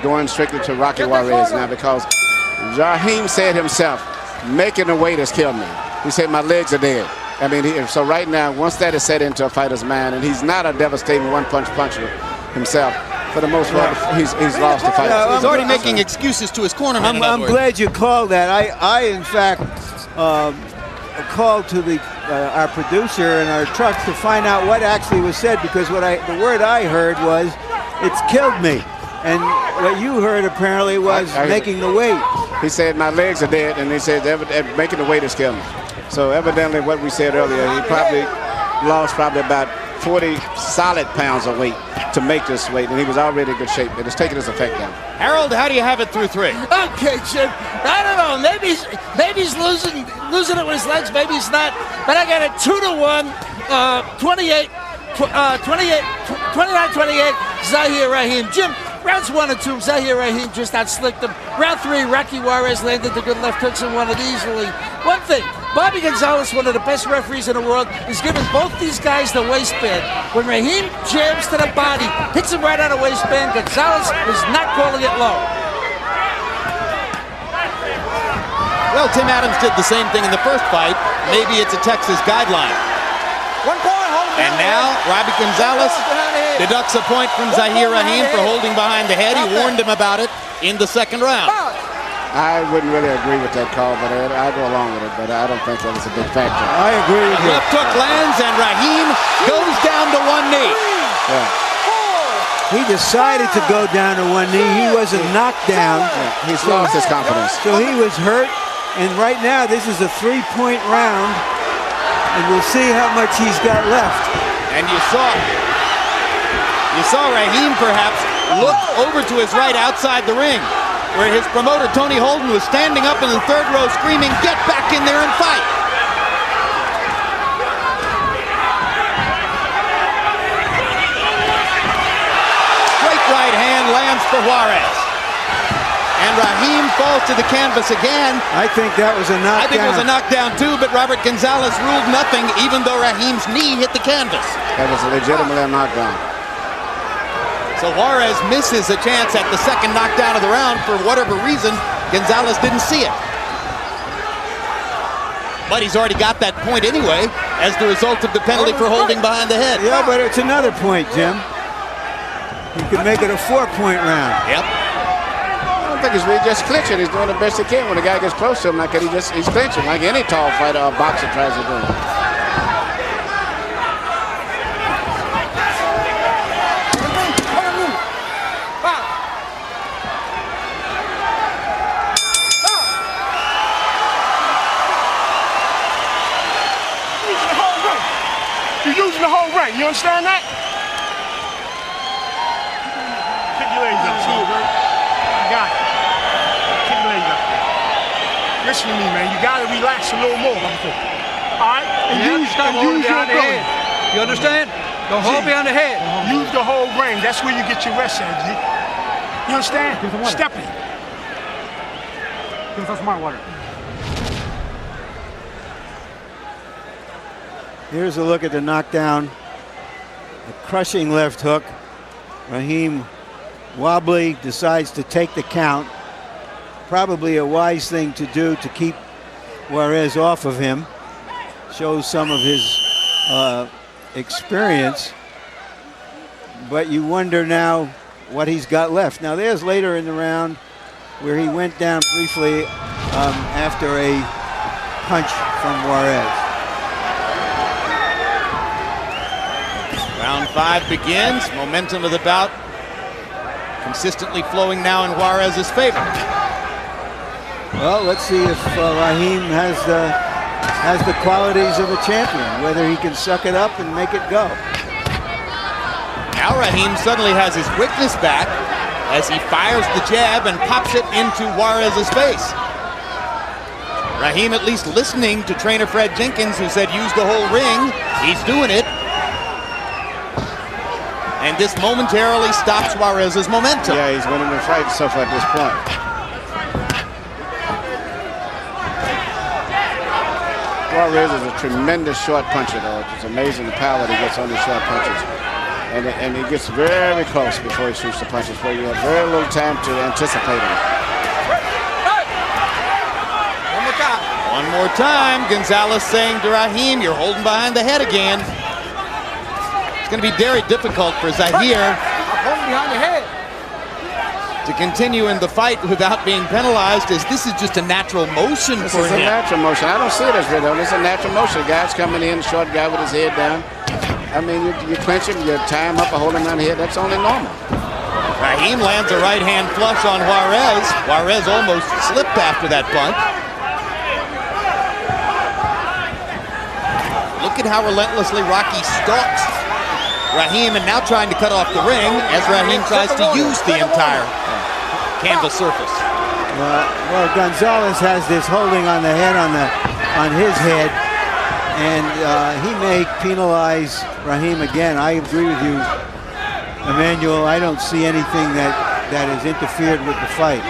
going strictly to Rocky Juarez now, because Raheem said himself, making the weight has killed me. He said, my legs are dead. I mean, so right now, once that is set into a fighter's mind, and he's not a devastating one-punch puncher himself, for the most part, he's lost the fight. He's already making excuses to his corner. I'm glad you called that. I in fact, called to our producer and our trucks to find out what actually was said, because the word I heard was, it's killed me. And what you heard apparently was making the weight. He said, my legs are dead, and he said, making the weight has killed me. So evidently what we said earlier, he probably lost about 40 solid pounds of weight to make this weight, and he was already in good shape. It has taken its effect now. Harold, how do you have it through 3? Okay, Jim. I don't know. Maybe he's losing it with his legs. Maybe he's not. But I got a 2-1, 29-28, Zahir Raheem. Jim, rounds 1 and 2, Zahir Raheem just outslicked him. Round 3, Rocky Juarez landed the good left hooks and won it easily. One thing, Bobby Gonzalez, one of the best referees in the world, is giving both these guys the waistband. When Raheem jams to the body, hits him right on the waistband, Gonzalez is not calling it low. Well, Tim Adams did the same thing in the first fight. Maybe it's a Texas guideline. 1 point, hold And now, Robbie Gonzalez deducts a point from Zahir Raheem for holding behind the head. He warned him about it in the second round. I wouldn't really agree with that call, but I go along with it, but I don't think that was a big factor. I agree with you. Left hook lands, and Raheem goes down to 1 knee. Yeah. He decided to go down to 1 knee. He wasn't knocked down. Yeah, he's lost his confidence. So he was hurt, and right now this is a 3-point round, and we'll see how much he's got left. And you saw Raheem perhaps look over to his right outside the ring, where his promoter Tony Holden was standing up in the 3rd row screaming, get back in there and fight. Straight right hand lands for Juarez. And Raheem falls to the canvas again. I think that was a knockdown. I think it was a knockdown too, but Robert Gonzalez ruled nothing, even though Raheem's knee hit the canvas. That was legitimately a knockdown. So Juarez misses a chance at the second knockdown of the round. For whatever reason, Gonzalez didn't see it. But he's already got that point anyway, as the result of the penalty for holding behind the head. Yeah, but it's another point, Jim. You could make it a 4-point round. Yep. I don't think he's really just clinching. He's doing the best he can. When the guy gets close to him like that, he's clinching, like any tall fighter or boxer tries to do. Using the whole ring, you understand that? Kick your legs up, son. I got it. Kick your legs up. Listen to me, man. You gotta relax a little more. All right? And use your ability. You understand? Don't hold me on the head. Use the whole ring. That's where you get your rest at, G. You understand? Step in. Give us some more water. Here's a look at the knockdown. A crushing left hook. Raheem wobbly, decides to take the count. Probably a wise thing to do to keep Juarez off of him. Shows some of his experience. But you wonder now what he's got left. Now there's later in the round where he went down briefly after a punch from Juarez. Round 5 begins. Momentum of the bout consistently flowing now in Juarez's favor. Well, let's see if Raheem has the qualities of a champion, whether he can suck it up and make it go. Now Raheem suddenly has his quickness back as he fires the jab and pops it into Juarez's face. Raheem at least listening to trainer Fred Jenkins, who said use the whole ring. He's doing it. And this momentarily stops Juarez's momentum. Yeah, he's winning the fight so far at this point. Juarez is a tremendous short puncher, though. It's amazing the power that he gets on his short punches. And he gets very close before he shoots the punches, where you have very little time to anticipate him. One more time, Gonzalez saying to Raheem, you're holding behind the head again. It's going to be very difficult for Zahir to continue in the fight without being penalized, as this is just a natural motion for him. It's a natural motion. I don't see it as rhythm. It's a natural motion. The guy's coming in, short guy with his head down. I mean, you clinch him, you tie him up and hold him around the head. That's only normal. Raheem lands a right hand flush on Juarez. Juarez almost slipped after that punch. Look at how relentlessly Rocky stalks Raheem, and now trying to cut off the ring as Raheem tries to use the entire canvas surface. Well, Gonzalez has this holding on the head on his head, and he may penalize Raheem again. I agree with you, Emmanuel. I don't see anything that has interfered with the fight.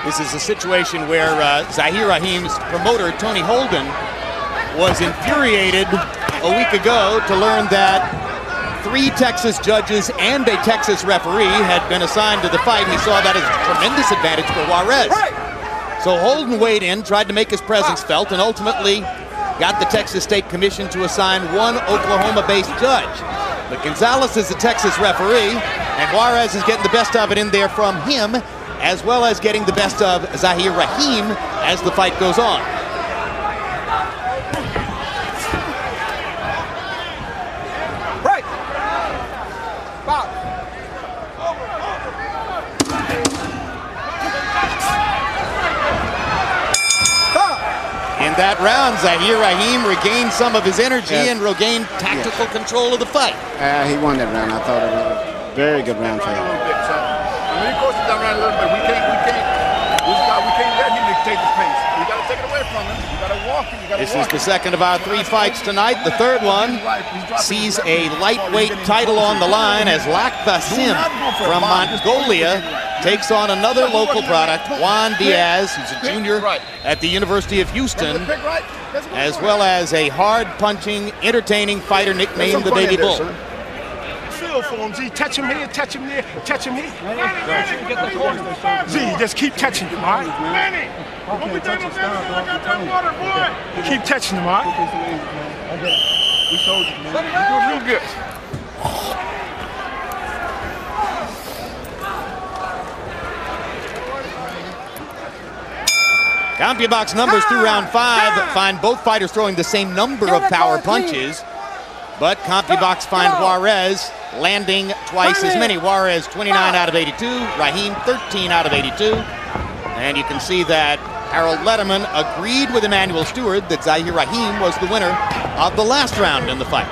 This is a situation where Zahir Raheem's promoter, Tony Holden, was infuriated a week ago to learn that 3 Texas judges and a Texas referee had been assigned to the fight. He saw that as a tremendous advantage for Juarez. So Holden weighed in, tried to make his presence felt, and ultimately got the Texas State Commission to assign 1 Oklahoma-based judge. But Gonzalez is the Texas referee, and Juarez is getting the best of it in there from him, as well as getting the best of Zahir Raheem as the fight goes on. In that round, Zahir Raheem regained some of his energy and regained tactical control of the fight. He won that round. I thought it was a very good round for him. When he goes down around a little bit, we can't let him dictate the pace. We got to take it away from him. We got to walk him. This is the second of our 3 fights tonight. The third one sees a lightweight title on the line as Lak Basim from Mongolia takes on another local product, Juan Diaz, who's a junior at the University of Houston, as well as a hard-punching, entertaining fighter nicknamed the Baby Bull. Feel for him, Z. Touch him here, touch him there, touch him here. Z, just keep touching him, all right? Keep touching him, all right? You're doing real good. CompuBox numbers through round 5 find both fighters throwing the same number of power punches, but CompuBox find Juarez landing twice as many. Juarez 29 out of 82, Raheem 13 out of 82. And you can see that Harold Letterman agreed with Emmanuel Stewart that Zahir Raheem was the winner of the last round in the fight.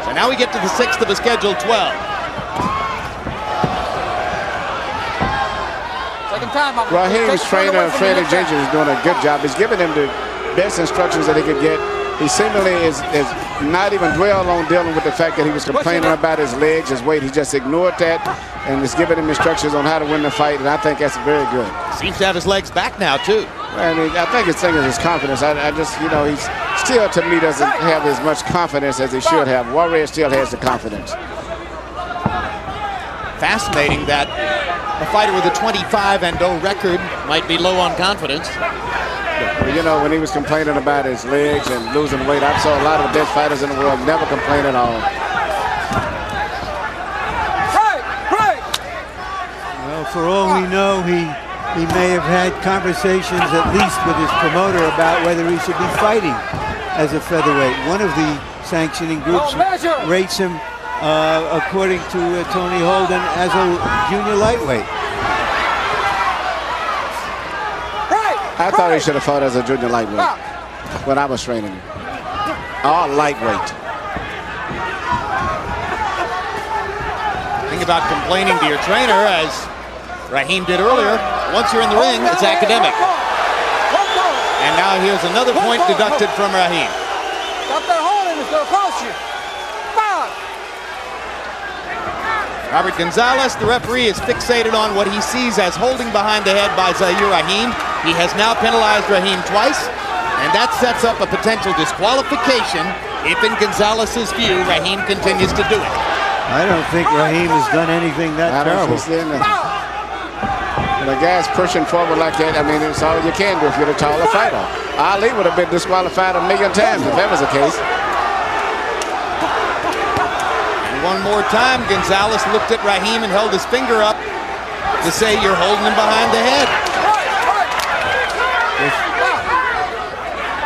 So now we get to the 6th of a scheduled 12. Raheem's trainer, Freddie Jenkins, is doing a good job. He's giving him the best instructions that he could get. He seemingly is not even dwell on dealing with the fact that he was complaining about his legs, his weight. He just ignored that and is giving him instructions on how to win the fight, and I think that's very good. Seems to have his legs back now, too. I mean, I think his thing is his confidence. I just, you know, he's still, to me, doesn't have as much confidence as he should have. Juarez still has the confidence. Fascinating that a fighter with a 25-0 record might be low on confidence. Well, you know, when he was complaining about his legs and losing weight, I saw a lot of the best fighters in the world never complain at all. Well, for all we know, he may have had conversations at least with his promoter about whether he should be fighting as a featherweight. One of the sanctioning groups rates him, according to Tony Holden, as a junior lightweight. I thought he should have fought as a junior lightweight when I was training him. All lightweight. Think about complaining to your trainer, as Raheem did earlier. Once you're in the ring, it's academic. And now here's another point deducted from Raheem. Stop that holding, it's going to cost you. Robert Gonzalez, the referee, is fixated on what he sees as holding behind the head by Zahir Raheem. He has now penalized Raheem twice, and that sets up a potential disqualification if, in Gonzalez's view, Raheem continues to do it. I don't think Raheem has done anything that terrible. When a guy's pushing forward like that, I mean, it's all you can do if you're a taller fighter. Ali would have been disqualified a million times if that was the case. One more time, Gonzalez looked at Raheem and held his finger up to say, you're holding him behind the head.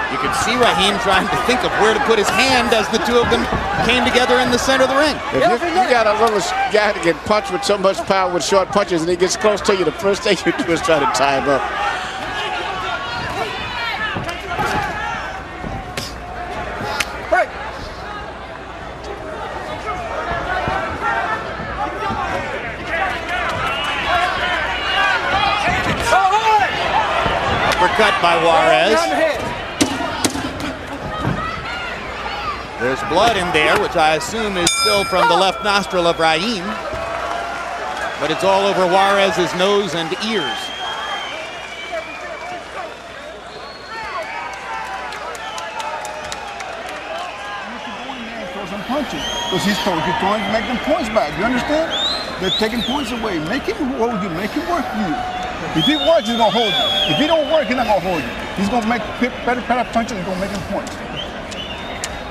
You can see Raheem trying to think of where to put his hand as the two of them came together in the center of the ring. If you got a little guy to get punched with so much power with short punches and he gets close to you, the first thing you do is try to tie him up. Uppercut by Juarez. There's blood in there, which I assume is still from the left nostril of Raheem. But it's all over Juarez's nose and ears. Because he's throwing to make them points back. You understand? They're taking points away. Make him hold you. Make him work you. If he works, he's going to hold you. If he don't work, he's not going to hold you. He's going to make better punches. He's going to make him points.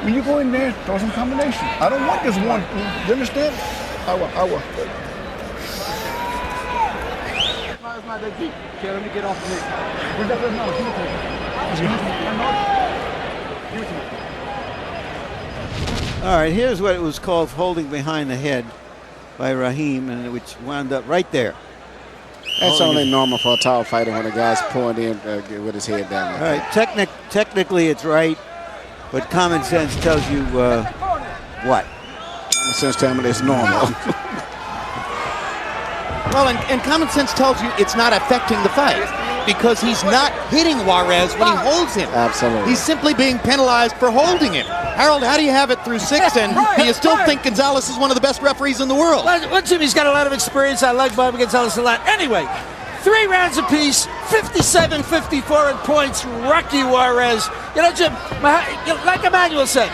When you go in there, throw some combination. I don't want this one. You understand? I will. It's not that deep. Okay, let me get off of me. Where's that? No, give it to me. Give it to me. All right, here's what it was called holding behind the head by Raheem, and which wound up right there. That's only normal for a tall fighter when a guy's pulling in with his head down. All right, technically it's right, but common sense tells you what? Common sense tells me it's normal. Well, and common sense tells you it's not affecting the fight because he's not hitting Juarez when he holds him. Absolutely. He's simply being penalized for holding him. Harold, how do you have it through 6, and do you still think Gonzalez is one of the best referees in the world? Well, Jimmy's got a lot of experience. I like Bobby Gonzalez a lot. Anyway, 3 rounds apiece, 57-54 in points. Rocky Juarez. You know, Jim, like Emmanuel said,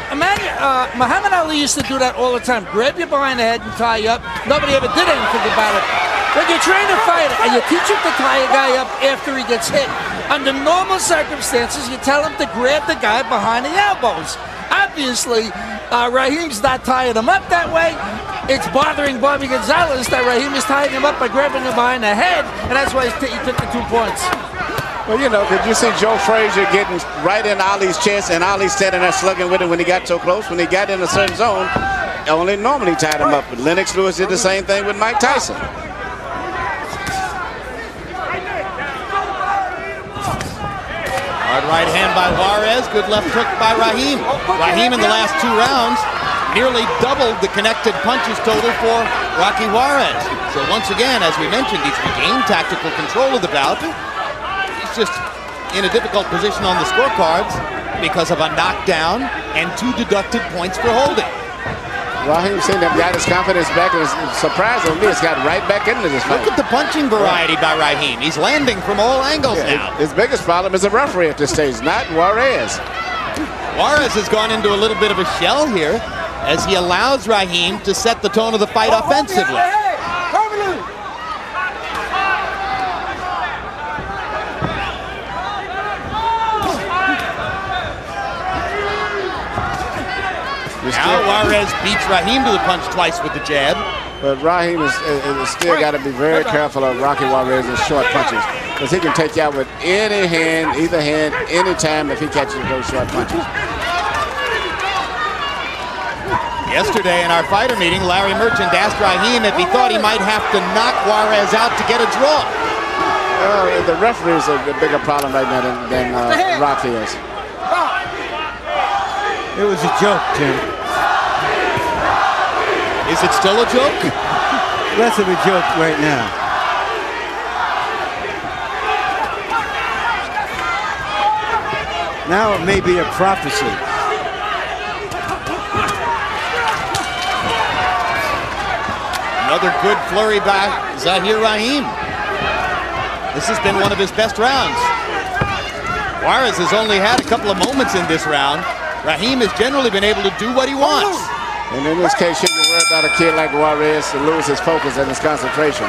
Muhammad Ali used to do that all the time. Grab you behind the head and tie you up. Nobody ever did anything about it. When you train a fighter and you teach him to tie a guy up after he gets hit, under normal circumstances, you tell him to grab the guy behind the elbows. Obviously, Raheem's not tying him up that way. It's bothering Bobby Gonzalez that Raheem is tying him up by grabbing him behind the head, and that's why he took the 2 points. Well, you know, did you see Joe Frazier getting right in Ali's chest and Ali standing there slugging with him when he got so close? When he got in a certain zone, only normally tied him up. But Lennox Lewis did the same thing with Mike Tyson. Hard right hand by Juarez, good left hook by Raheem. Raheem in the last 2 rounds nearly doubled the connected punches total for Rocky Juarez. So once again, as we mentioned, he's regained tactical control of the bout. He's just in a difficult position on the scorecards because of a knockdown and 2 deducted points for holding. Raheem seemed to have got his confidence back, and surprisingly, it's got right back into this fight. Look at the punching variety by Raheem. He's landing from all angles now. His biggest problem is the referee at this stage, not Juarez. Juarez has gone into a little bit of a shell here as he allows Raheem to set the tone of the fight offensively. Now Juarez beats Raheem to the punch twice with the jab. But Raheem is still got to be very careful of Rocky Juarez's short punches, because he can take you out with any hand, either hand, anytime if he catches those short punches. Yesterday in our fighter meeting, Larry Merchant asked Raheem if he thought he might have to knock Juarez out to get a draw. The referee is a bigger problem right now than Rocky is. It was a joke, Tim. Is it still a joke? Less of a joke right now. Now it may be a prophecy. No Another good flurry by Zahir Raheem. This has been one of his best rounds. Juarez has only had a couple of moments in this round. Raheem has generally been able to do what he wants. And in this case, you can worry about a kid like Juarez to lose his focus and his concentration.